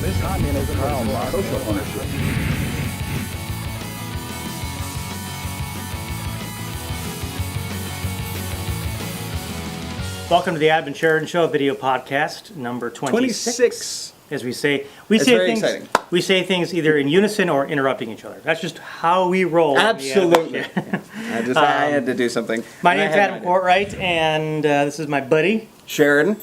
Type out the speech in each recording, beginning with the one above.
is communism or social ownership. Welcome to the Adam and Sheridan Show video podcast number 26. As we say, we say things either in unison or interrupting each other. That's just how we roll. Absolutely. I had to do something. My name's Adam Courtwright, and this is my buddy Sheridan.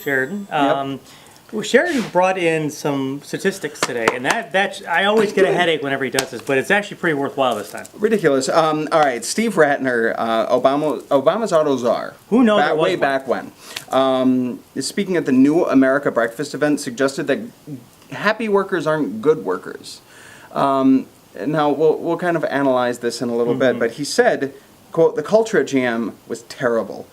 Sheridan brought in some statistics today, and that I always get a headache whenever he does this, but it's actually pretty worthwhile this time. Ridiculous. All right, Steve Rattner, Obama's Auto Czar. Who knows? Way back when. Speaking at the New America Breakfast event, suggested that happy workers aren't good workers. Now we'll kind of analyze this in a little bit, but he said, quote, "The culture at GM was terrible.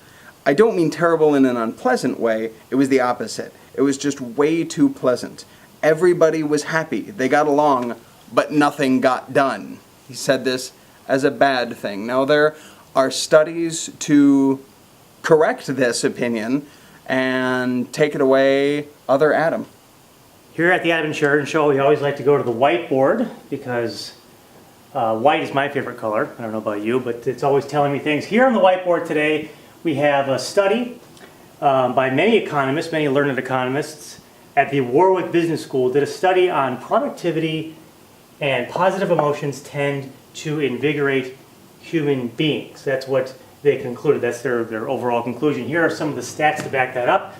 I don't mean terrible in an unpleasant way. It was the opposite. It was just way too pleasant. Everybody was happy. They got along, but nothing got done." He said this as a bad thing. Now, there are studies to correct this opinion and take it away. Other Adam. Here at the Adam and Sheridan Show, we always like to go to the whiteboard because white is my favorite color. I don't know about you, but it's always telling me things. Here on the whiteboard today, we have a study by many economists, many learned economists at the Warwick Business School did a study on productivity and positive emotions tend to invigorate human beings. That's what they concluded. That's their overall conclusion. Here are some of the stats to back that up.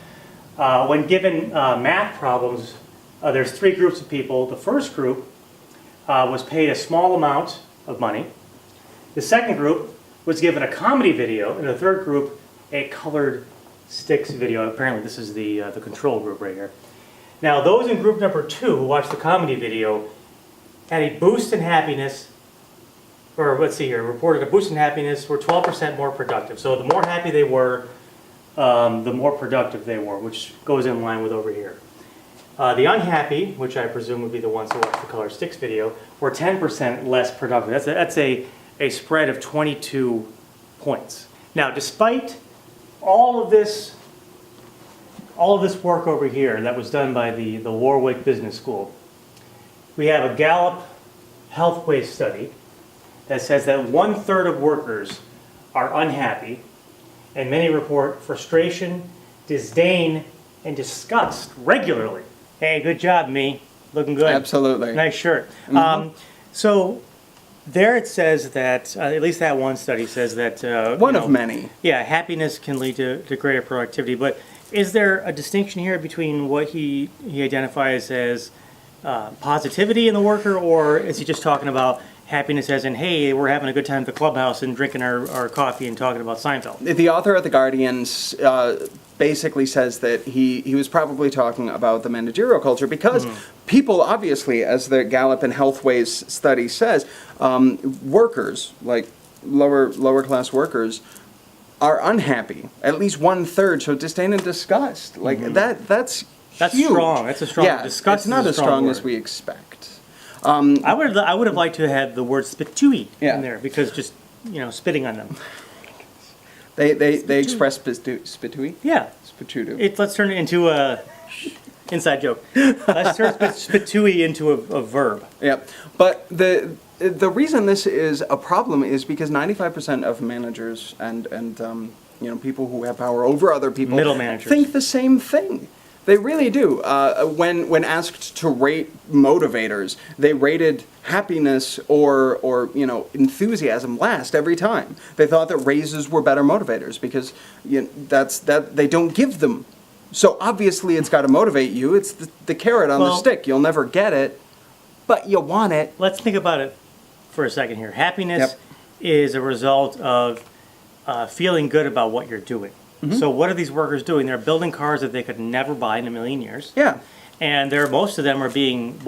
When given math problems, there's three groups of people. The first group was paid a small amount of money. The second group was given a comedy video, and the third group a colored sticks video. Apparently this is the control group right here. Now those in group number 2 who watched the comedy video had a boost in happiness, or let's see here, reported a boost in happiness, were 12% more productive. So the more happy they were, the more productive they were, which goes in line with over here. The unhappy, which I presume would be the ones who watched the colored sticks video, were 10% less productive. That's a spread of 22 points. Now despite all of this work over here that was done by the Warwick Business School, we have a Gallup HealthWay study that says that 1/3 of workers are unhappy, and many report frustration, disdain, and disgust regularly. Hey, good job, me. Looking good. Absolutely. Nice shirt. So there it says that, at least that one study says that... One of many. Yeah, happiness can lead to greater productivity. But is there a distinction here between what he identifies as positivity in the worker, or is he just talking about happiness as in, hey, we're having a good time at the clubhouse and drinking our coffee and talking about Seinfeld? The author at The Guardian basically says that he was probably talking about the managerial culture because people, obviously, as the Gallup and HealthWay's study says, workers, like lower class workers, are unhappy. At least 1/3 show disdain and disgust. Like that's huge. Strong. That's a strong. Yeah, disgust. It's not as strong word. as we expect. I would have liked to have had the word spitooey in there because just spitting on them. They express spitooey? Yeah. Spitooey. Let's turn it into a inside joke. Let's turn spitooey into a verb. Yeah, but the reason this is a problem is because 95% of managers and people who have power over other people, middle managers, think the same thing. They really do. When asked to rate motivators, they rated happiness or enthusiasm last every time. They thought that raises were better motivators because they don't give them. So obviously it's got to motivate you. It's the carrot on the stick. You'll never get it, but you want it. Let's think about it for a second here. Happiness is a result of feeling good about what you're doing. So what are these workers doing? They're building cars that they could never buy in a million years. Yeah. And most of them are being,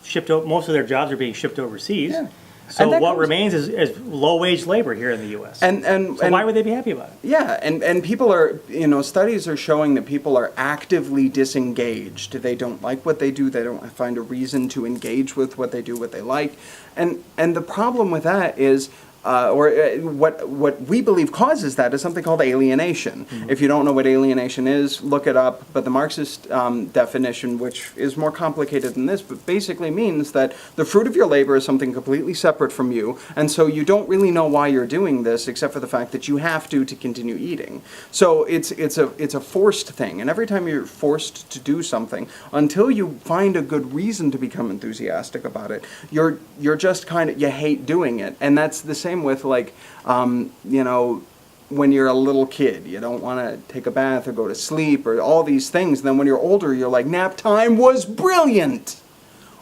shipped out. Most of their jobs are being shipped overseas. Yeah. So what remains is low-wage labor here in the U.S. So why would they be happy about it? Yeah, and people are, studies are showing that people are actively disengaged. They don't like what they do. They don't find a reason to engage with what they do, what they like. And the problem with that is what we believe causes that is something called alienation. If you don't know what alienation is, look it up. But the Marxist definition, which is more complicated than this, but basically means that the fruit of your labor is something completely separate from you, and so you don't really know why you're doing this, except for the fact that you have to continue eating. So it's a forced thing, and every time you're forced to do something, until you find a good reason to become enthusiastic about it, you're just kind of, you hate doing it. And that's the same with, like, you know, when you're a little kid, you don't want to take a bath or go to sleep or all these things. And then when you're older, you're like, nap time was brilliant.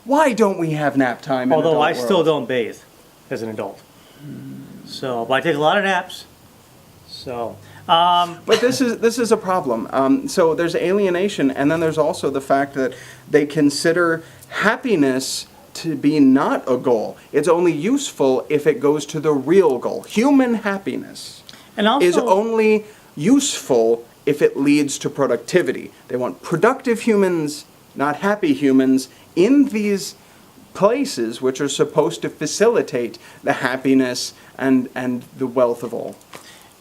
Why don't we have nap time in Although I adult still world? don't bathe as an adult. So, but I take a lot of naps. So, But this is a problem. So there's alienation, and then there's also the fact that they consider happiness to be not a goal. It's only useful if it goes to the real goal. Human happiness and also, is only useful if it leads to productivity. They want productive humans, not happy humans, in these places which are supposed to facilitate the happiness and the wealth of all.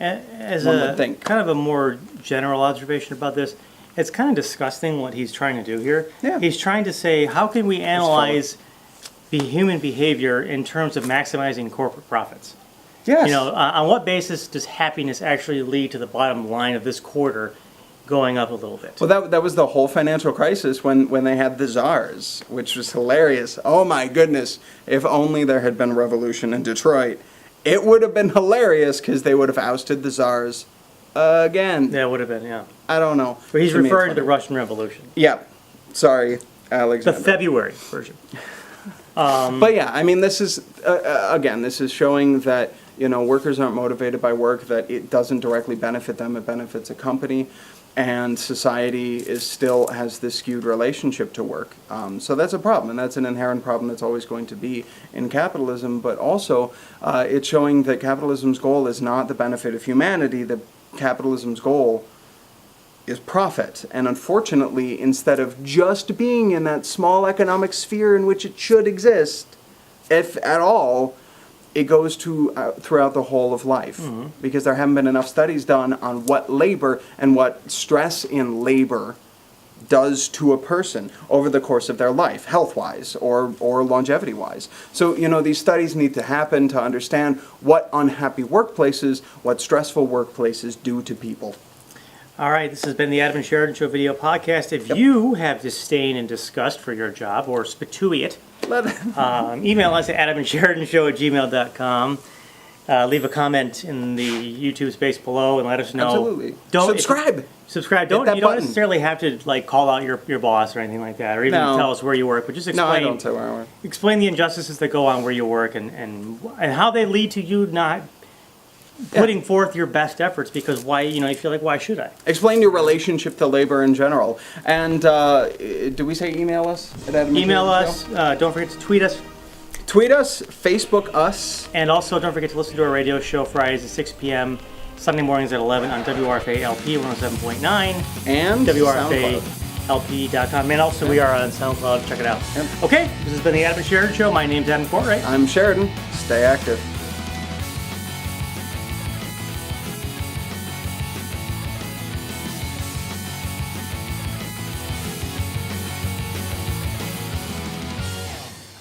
as one a would think. kind of a more general observation about this, it's kind of disgusting what he's trying to do here. Yeah. He's trying to say, how can we analyze the human behavior in terms of maximizing corporate profits? Yes. You know, on what basis does happiness actually lead to the bottom line of this quarter going up a little bit? Well, that was the whole financial crisis when they had the czars, which was hilarious. Oh my goodness, if only there had been a revolution in Detroit. It would have been hilarious because they would have ousted the czars again. That would have been, yeah. I don't know. But he's To me, it's referring to the funny. Russian Revolution, Yeah. Sorry, the Alexander. February version. But yeah, I mean, this is, again, this is showing that, you know, workers aren't motivated by work, that it doesn't directly benefit them, it benefits a company, and society still has this skewed relationship to work. So that's a problem, and that's an inherent problem that's always going to be in capitalism, but also it's showing that capitalism's goal is not the benefit of humanity, that capitalism's goal is profit. And unfortunately, instead of just being in that small economic sphere in which it should exist, if at all, it goes to throughout the whole of life. Because there haven't been enough studies done on what labor and what stress in labor does to a person over the course of their life, health-wise or longevity-wise. So, you know, these studies need to happen to understand what unhappy workplaces, what stressful workplaces do to people. All right, this has been the Adam and Sheridan Show video podcast. If you have disdain and disgust for your job or spitui email us at adamandsheridanshow@gmail.com. Leave a comment in the YouTube space below and let us know. Absolutely. Subscribe. Hit Don't that you don't button. necessarily have to like call out your boss or anything like that, or even No. tell us where you work. But just No, I explain don't say where I work. explain the injustices that go on where you work and how they lead to you not putting forth your best efforts. Because why, you know, you feel like, why should I? Explain your relationship to labor in general. And do we say email us at Adam and Email Sheridan us. Show? Don't forget to tweet us. Tweet us, Facebook us. And also, don't forget to listen to our radio show Fridays at 6 p.m., Sunday mornings at 11 on WRFA LP 107.9, And SoundCloud. WRFALP.com. And also, we are on SoundCloud. Check it out. Yep. Okay, this has been the Adam and Sheridan Show. My name's Adam Courtwright. I'm Sheridan. Stay active.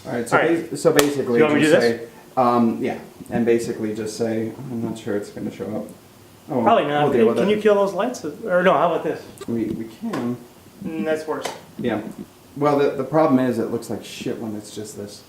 All right, so, All right. so basically, You want me to just do say, yeah, and basically just say, I'm not sure it's going to show up. Oh, Probably not. we'll deal with Can it. you kill those lights? Or no, how about this? We can. That's worse. Yeah. Well, the problem is it looks like shit when it's just this.